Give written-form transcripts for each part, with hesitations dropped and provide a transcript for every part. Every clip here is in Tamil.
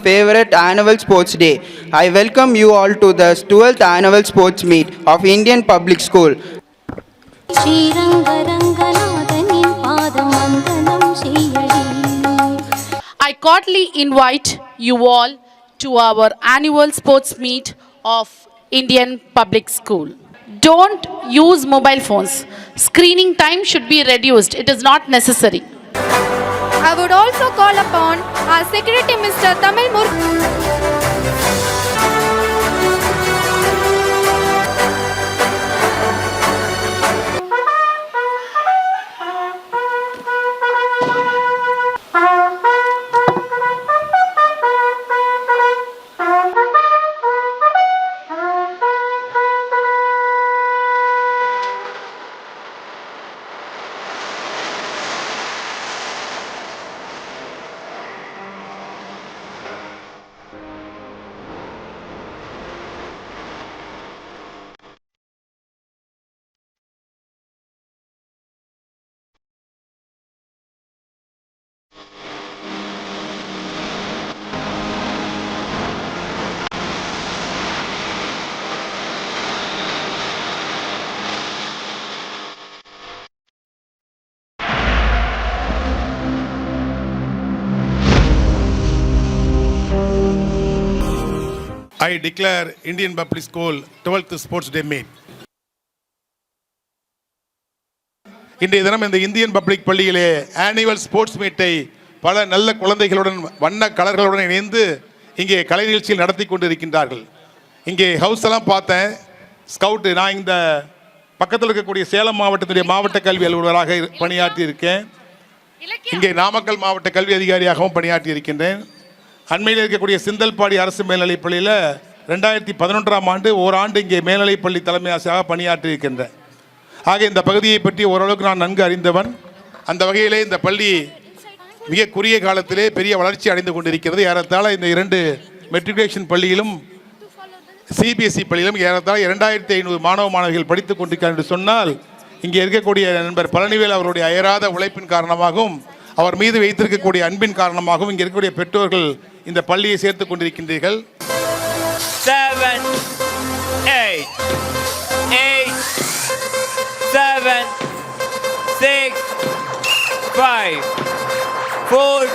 favorite annual sports day. I welcome you all to the 12th annual sports meet of Indian Public School. I cordially invite you all to our annual sports meet of Indian Public School. Don't use mobile phones. Screening time should be reduced. It is not necessary. I would also call upon our Secretary Mr. Tamil Murthy. I declare Indian Public School 12th Sports Day meet. இன்றைய தினம் இந்த இந்தியன் பப்ளிக் பள்ளியிலே ஆனுவல் ஸ்போர்ட்ஸ் மீட்டை பல நல்ல குழந்தைகளுடன் வண்ண கலர்களுடன் இணைந்து இங்கே கலை நிகழ்ச்சியில் நடத்தி கொண்டிருக்கின்றார்கள். இங்கே ஹவுஸ் எல்லாம் பார்த்தேன். ஸ்கவுட்டு நான் இந்த பக்கத்தில் இருக்கக்கூடிய சேலம் மாவட்டத்துடைய மாவட்ட கல்வி அலுவலராக பணியாற்றி இருக்கேன். இங்கே நாமக்கல் மாவட்ட கல்வி அதிகாரியாகவும் பணியாற்றி இருக்கின்றேன். அண்மையில் இருக்கக்கூடிய சிந்தல்பாடி அரசு மேல்நிலைப் பள்ளியில் 2011ஆம் ஆண்டு ஓராண்டு இங்கே மேல்நிலைப்பள்ளி தலைமை ஆசிரியராக பணியாற்றி இருக்கின்றேன். ஆக இந்த பகுதியை பற்றி ஓரளவுக்கு நான் நன்கு அறிந்தவன். அந்த வகையிலே இந்த பள்ளி மிக குறுகிய காலத்திலே பெரிய வளர்ச்சி அடைந்து கொண்டிருக்கிறது. ஏறத்தாழ இந்த 2 மெட்ரிகுலேஷன் பள்ளியிலும் சிபிஎஸ்இ பள்ளியிலும் ஏறத்தாழ 2500 மாணவ மாணவிகள் படித்துக் கொண்டிருக்கிறார் என்று சொன்னால் இங்கே இருக்கக்கூடிய நண்பர் பழனிவேல் அவருடைய அயராத உழைப்பின் காரணமாகவும் அவர் மீது வைத்திருக்கக்கூடிய அன்பின் காரணமாகவும் இங்கே இருக்கக்கூடிய பெற்றோர்கள் இந்த பள்ளியை சேர்த்துக் கொண்டிருக்கின்றீர்கள். 7 8 8 7 6 5 4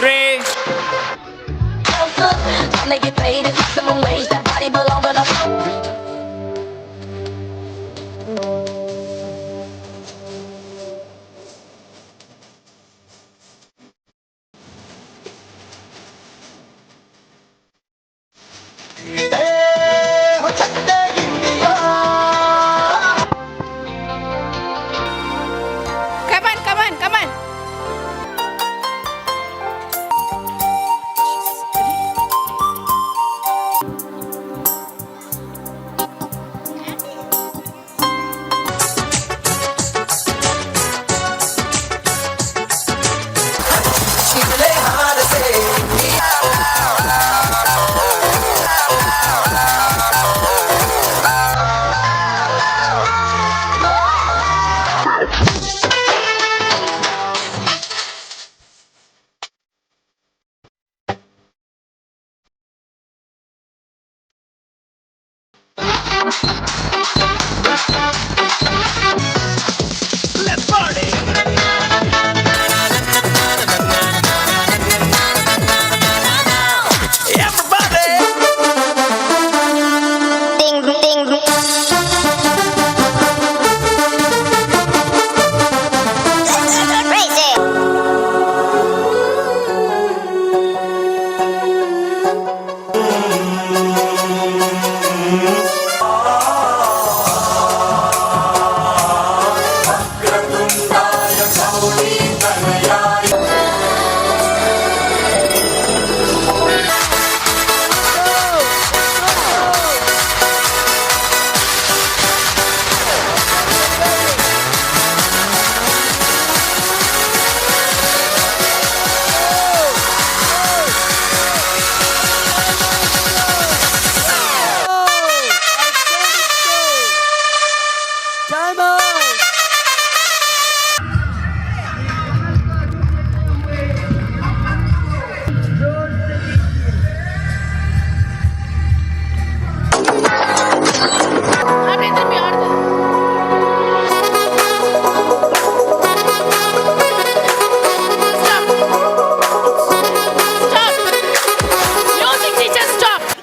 3 They get paid in maximum wage. That body belong to the Come on.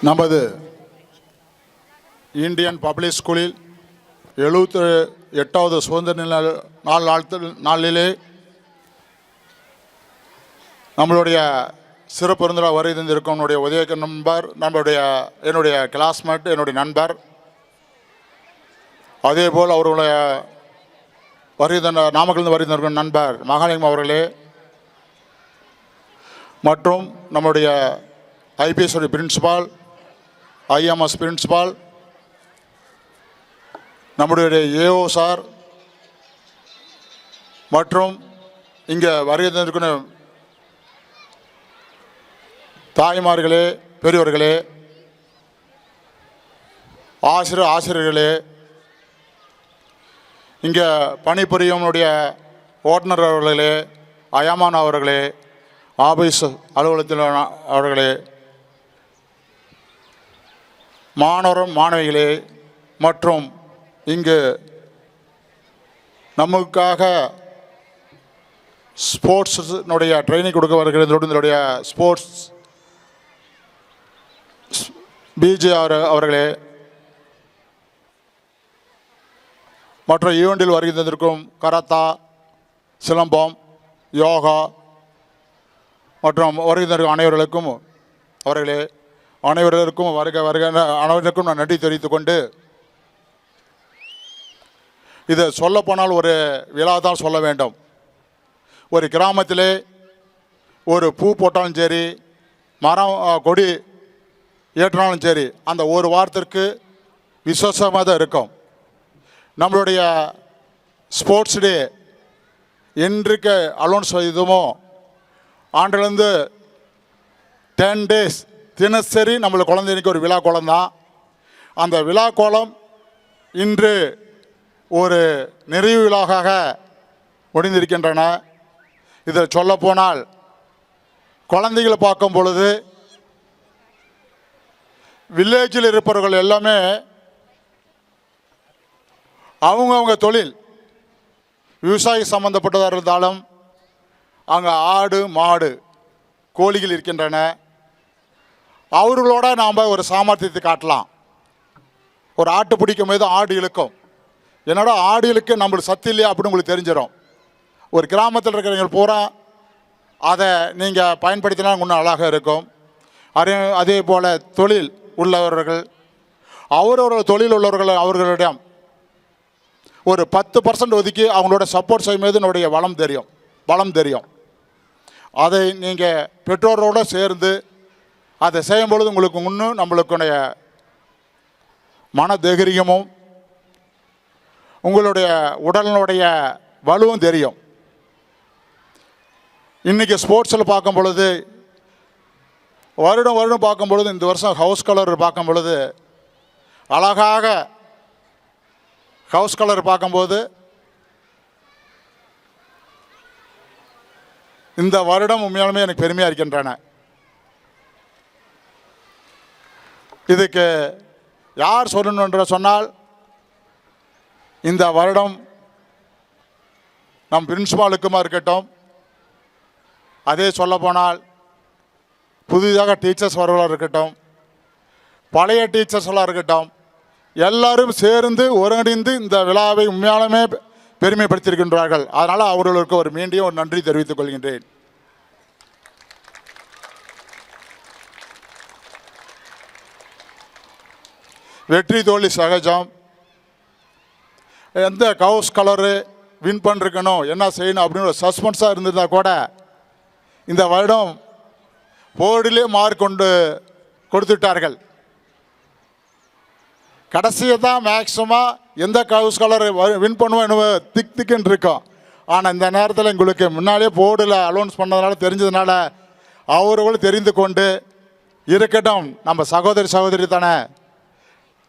நமது இந்தியன் பப்ளிக் ஸ்கூலில் 78வது சுதந்திர நாளிலே நம்மளுடைய சிறப்பு விருந்தினர் வருகை தந்திருக்கும் என்னுடைய உதய நண்பர், என்னுடைய கிளாஸ்மேட், என்னுடைய நண்பர், அதேபோல் அவருடைய நாமக்கல் வருகை தந்திருக்கும் நண்பர் மகாலிங்கம் அவர்களே, மற்றும் நம்முடைய ஐபிஎஸ் பிரின்சிபால், ஐஎம்எஸ் பிரின்சிபால், நம்முடைய ஏஓ சார், மற்றும் இங்கே வருகை தந்திருக்கிற தாய்மார்களே, பெரியவர்களே, ஆசிரியர்களே, இங்கே பணிபுரியும் ஓட்டுநர் அவர்களே, அயமான் அவர்களே, ஆபீஸ் அலுவலகத்தில் அவர்களே, மாணவிகளே, மற்றும் இங்கு நமக்காக ஸ்போர்ட்ஸினுடைய ட்ரைனிங் கொடுக்க வருகிறது இதனுடைய ஸ்போர்ட்ஸ் பிஜே அவர்களே, மற்ற ஈவெண்டில் வருகை தந்திருக்கும் கராத்தா, சிலம்பம், யோகா மற்றும் வருகை தந்திருக்கும் அனைவர்களுக்கும் அனைவருக்கும் நான் நன்றி தெரிவித்துக் கொண்டு, இதை சொல்லப்போனால் ஒரு விழா தான் சொல்ல வேண்டும். ஒரு கிராமத்திலே ஒரு பூ போட்டாலும் சரி, மரம் கொடி ஏற்றினாலும் சரி, அந்த ஒரு வாரத்திற்கு விசேஷமாக தான் இருக்கும். நம்மளுடைய ஸ்போர்ட்ஸ் டே என்றைக்கு அலௌன்ஸ் செய்தோமோ ஆண்டிலிருந்து 10 days தினசரி நம்மளுக்கு குழந்தைக்கு ஒரு விழா கோலம் தான். அந்த விழா கோலம் இன்று ஒரு நிறைவு விழாவாக முடிந்திருக்கின்றன. இதில் சொல்லப்போனால் குழந்தைகளை பார்க்கும் பொழுது வில்லேஜில் இருப்பவர்கள் எல்லாமே அவங்கவுங்க தொழில் விவசாயி சம்பந்தப்பட்டதாக இருந்தாலும் அங்கே ஆடு, மாடு, கோழிகள் இருக்கின்றன. அவர்களோட நாம் ஒரு சாமர்த்தியத்தை காட்டலாம். ஒரு ஆட்டு பிடிக்கும் போது ஆடு இழுக்கும், என்னோட ஆடு இழுக்கு நம்மளுக்கு சத்து இல்லையா அப்படின்னு உங்களுக்கு தெரிஞ்சிடும். ஒரு கிராமத்தில் இருக்கிறவங்க பூரா அதை நீங்கள் பயன்படுத்தினா இன்னும் அழகாக இருக்கும். அதே போல் தொழில் உள்ளவர்கள் அவரவர்கள் தொழில் உள்ளவர்கள் அவர்களிடம் ஒரு 10% ஒதுக்கி அவங்களோட சப்போர்ட் செய்யும்போது என்னுடைய பலம் தெரியும். அதை நீங்கள் பெற்றோரோடு சேர்ந்து அதை செய்யும் பொழுது உங்களுக்கு இன்னும் நம்மளுக்குடைய மன தைரியமும் உங்களுடைய உடலினுடைய வலுவும் தெரியும். இன்றைக்கி ஸ்போர்ட்ஸில் பார்க்கும் பொழுது வருடம் பார்க்கும் பொழுது இந்த வருஷம் ஹவுஸ் கலர் பார்க்கும் பொழுது அழகாக ஹவுஸ் கலர் பார்க்கும்போது இந்த வருடம் உண்மையாலுமே எனக்கு பெருமையாக இருக்கின்றன. இதுக்கு யார் சொல்லணும் என்று சொன்னால் இந்த வருடம் நம் பிரின்சிபாலுக்குமா இருக்கட்டும், அதே சொல்லப்போனால் புதிதாக டீச்சர்ஸ் வருவதாக இருக்கட்டும், பழைய டீச்சர்ஸ்லாம் இருக்கட்டும், எல்லாரும் சேர்ந்து ஒருங்கிணைந்து இந்த விழாவை உண்மையாலுமே பெருமைப்படுத்தியிருக்கின்றார்கள். அதனால் அவர்களுக்கு ஒரு மீண்டும் ஒரு நன்றி தெரிவித்துக் கொள்கின்றேன். வெற்றி தோல்வி சகஜம். எந்த ஹவுஸ் கலரு வின் பண்ணிருக்கணும், என்ன செய்யணும் அப்படின்னு ஒரு சஸ்பென்ஸாக இருந்திருந்தால் கூட இந்த வருடம் போர்டிலே மார்க் கொடுத்துட்டார்கள். கடைசியை தான் மேக்ஸிமம் எந்த ஹவுஸ் கலர் வின் பண்ணுவோம் என்ன திக்குன்னு இருக்கும். ஆனால் இந்த நேரத்தில் எங்களுக்கு முன்னாலே போர்டில் அலௌன்ஸ் பண்ணதுனால தெரிஞ்சதுனால அவர்களும் தெரிந்து கொண்டு இருக்கட்டும், நம்ம சகோதரி தானே,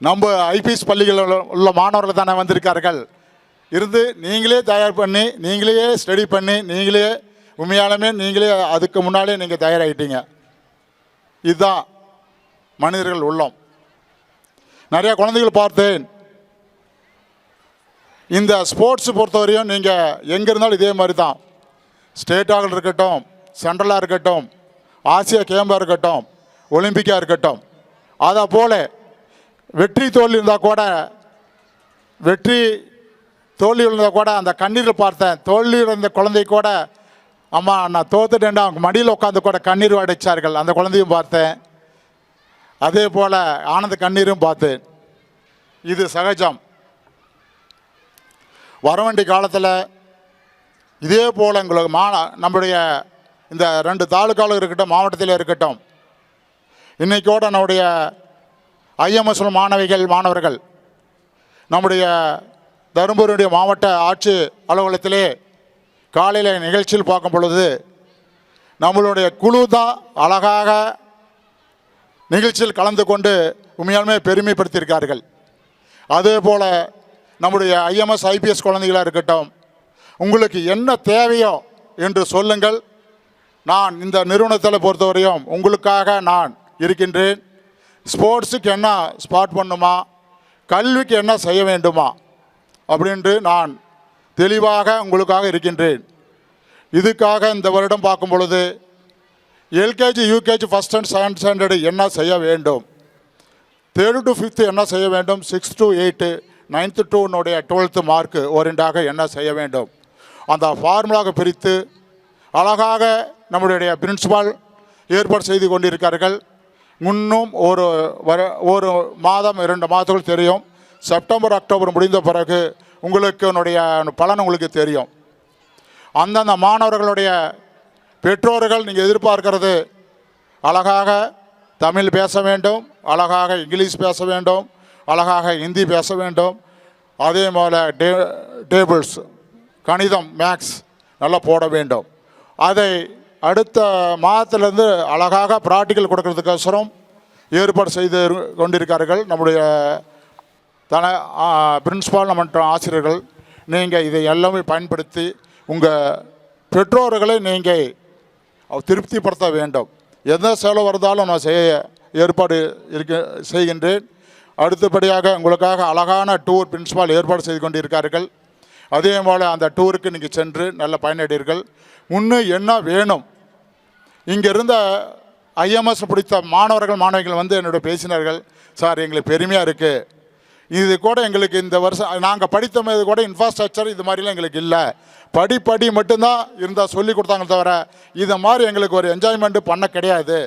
நம்ம ஐபிஎஸ் பள்ளிகளில் உள்ள மாணவர்கள் தானே வந்திருக்கார்கள், இருந்து நீங்களே தயார் பண்ணி நீங்களே ஸ்டடி பண்ணி நீங்களே உண்மையாலுமே நீங்களே அதுக்கு முன்னாலே நீங்கள் தயாராகிட்டீங்க. இதுதான் மனிதர்கள் உள்ளம். நிறையா குழந்தைகள் பார்த்தேன். இந்த ஸ்போர்ட்ஸ் பொறுத்தவரையும் நீங்கள் எங்கே இருந்தாலும் இதே மாதிரி தான், ஸ்டேட்டாக இருக்கட்டும், சென்ட்ரலாக இருக்கட்டும், ஆசியா கேம்பாக இருக்கட்டும், ஒலிம்பிக்காக இருக்கட்டும், அதை போல வெற்றி தோல்வி இருந்தால் கூட தோல்வி இருந்தால் கூட அந்த கண்ணீரில் பார்த்தேன். தோல்வி இருந்த குழந்தை கூட அம்மா நான் தோத்துட்டேன்டா அவங்க மடியில் உட்காந்து கூட கண்ணீர் அடைச்சார்கள். அந்த குழந்தையும் பார்த்தேன். அதே போல் ஆனந்த கண்ணீரும் பார்த்தேன். இது சகஜம். வரவேண்டிய காலத்தில் இதே போல் எங்களுக்கு நம்முடைய இந்த 2 தாலுக்காவில் இருக்கட்டும், மாவட்டத்தில் இருக்கட்டும், இன்றைக்கோட நம்முடைய ஐஎம்எஸ் மாணவர்கள் நம்முடைய தருமபுரியுடைய மாவட்ட ஆட்சி அலுவலகத்திலே காலையில் நிகழ்ச்சியில் பார்க்கும் பொழுது நம்மளுடைய குழு தான் அழகாக நிகழ்ச்சியில் கலந்து கொண்டு உண்மையாலுமே பெருமைப்படுத்தியிருக்கார்கள். அதே போல் நம்முடைய ஐஎம்எஸ் ஐபிஎஸ் குழந்தைகளாக இருக்கட்டும், உங்களுக்கு என்ன தேவையோ என்று சொல்லுங்கள். நான் இந்த நிறுவனத்தில் பொறுத்தவரையும் உங்களுக்காக நான் இருக்கின்றேன். ஸ்போர்ட்ஸுக்கு என்ன ஸ்பாட் பண்ணுமா, கல்விக்கு என்ன செய்ய வேண்டுமா அப்படின்ட்டு நான் தெளிவாக உங்களுக்காக இருக்கின்றேன். இதுக்காக இந்த வருடம் பார்க்கும் பொழுது LKG UKG first and second standard என்ன செய்ய வேண்டும், 3rd to 5th என்ன செய்ய வேண்டும், 6th to 8th 9th to 12th mark ஓரியண்டாக என்ன செய்ய வேண்டும், அந்த ஃபார்முலாக பிரித்து அழகாக நம்முடைய பிரின்சிபால் ஏற்பாடு செய்து கொண்டிருக்கார்கள். இன்னும் ஒரு மாதம் 2 மாதத்துக்குள் தெரியும். செப்டம்பர் அக்டோபர் முடிந்த பிறகு உங்களுக்கு பலன் உங்களுக்கு தெரியும். அந்தந்த மாணவர்களுடைய பெற்றோர்கள் நீங்கள் எதிர்பார்க்கிறது அழகாக தமிழ் பேச வேண்டும், அழகாக இங்கிலீஷ் பேச வேண்டும், அழகாக ஹிந்தி பேச வேண்டும். அதே போல் டேபிள்ஸ் கணிதம் மேக்ஸ் நல்லா போட வேண்டும். அதை அடுத்த மாதத்திலேருந்து அழகாக ப்ராக்டிக்கல் கொடுக்கறதுக்கோசரம் ஏற்பாடு செய்து கொண்டிருக்கார்கள் நம்முடைய பிரின்சிபால் மற்றும் ஆசிரியர்கள். நீங்கள் இதை எல்லாமே பயன்படுத்தி உங்கள் பெற்றோர்களை நீங்கள் திருப்திப்படுத்த வேண்டும். எந்த செலவு வருந்தாலும் நான் ஏற்பாடு செய்கின்றேன். அடுத்தபடியாக உங்களுக்காக அழகான டூர் பிரின்சிபால் ஏற்பாடு செய்து கொண்டிருக்கார்கள். அதே போல் அந்த டூருக்கு நீங்கள் சென்று நல்ல பயனடைவீர்கள். இன்னும் என்ன வேணும், இங்கே இருந்த ஐஎம்எஸ் பிடித்த மாணவிகள் வந்து என்னோட பேசினார்கள். சார் எங்களுக்கு பெருமையாக இருக்குது, இது கூட எங்களுக்கு இந்த வருஷம் நாங்கள் படித்த போது கூட இன்ஃப்ராஸ்ட்ரக்சர் இது மாதிரிலாம் எங்களுக்கு இல்லை, படி மட்டும்தான் இருந்தால் சொல்லி கொடுத்தாங்க தவிர இது மாதிரி எங்களுக்கு ஒரு என்ஜாய்மெண்ட்டு பண்ண கிடையாது.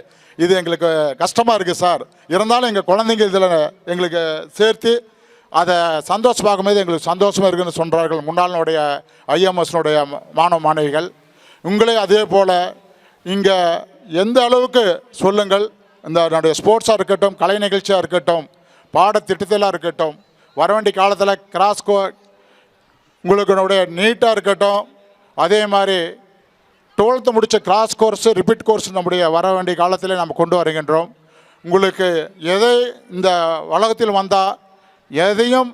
இது எங்களுக்கு கஷ்டமாக இருக்குது சார். இருந்தாலும் எங்கள் குழந்தைங்க இதில் எங்களுக்கு சேர்த்து அதை சந்தோஷம் பார்க்கும்போது எங்களுக்கு சந்தோஷமாக இருக்குதுன்னு சொல்கிறார்கள் முன்னாளுடைய ஐஎம்எஸ்னுடைய மாணவிகள். உங்களே அதே போல் இங்கே எந்த அளவுக்கு சொல்லுங்கள், இந்த என்னுடைய ஸ்போர்ட்ஸாக இருக்கட்டும், கலை நிகழ்ச்சியாக இருக்கட்டும், பாடத்திட்டத்திலாக இருக்கட்டும், வர வேண்டிய காலத்தில் உங்களுக்கு நீட்டாக இருக்கட்டும். அதே மாதிரி 12th முடித்த கிராஸ் கோர்ஸு ரிப்பீட் கோர்ஸ் நம்முடைய வர வேண்டிய காலத்தில் நம்ம கொண்டு வருகின்றோம். உங்களுக்கு எதை இந்த உலகத்தில் வந்தால் எதையும்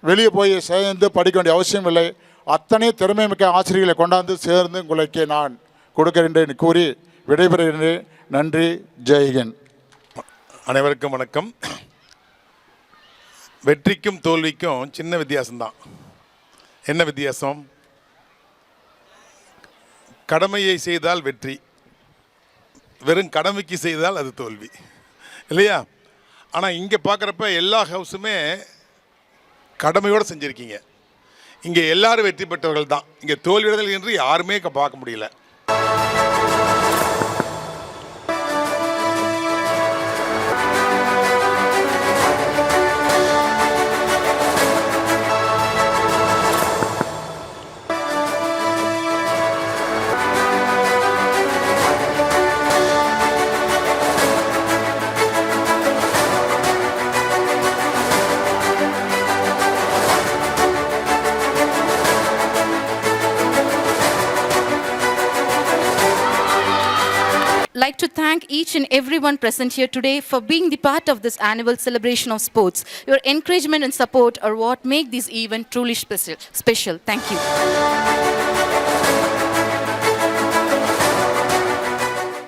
வெளியே போய் சேர்ந்து படிக்க வேண்டிய அவசியம் இல்லை. அத்தனை திறமை மிக்க ஆசிரியர்களை கொண்டாந்து சேர்ந்து உங்களுக்கு நான் கொடுக்கின்றேன் கூறி விடைபெறுகின்றேன். நன்றி. ஜெய்ஹிந்த். அனைவருக்கும் வணக்கம். வெற்றிக்கும் தோல்விக்கும் சின்ன வித்தியாசம்தான். என்ன வித்தியாசம்? கடமையை செய்தால் வெற்றி, வெறும் கடமைக்கு செய்தால் அது தோல்வி இல்லையா? ஆனால் இங்கே பார்க்குறப்ப எல்லா ஹவுஸுமே கடமையோடு செஞ்சுருக்கீங்க. இங்கே எல்லாரும் வெற்றி பெற்றவர்கள் தான். இங்கே தோல்வியடைதல் என்று யாருமே பார்க்க முடியல. Like to thank each and everyone present here today for being the part of this annual celebration of sports. Your encouragement and support are what make this event truly special. Thank you.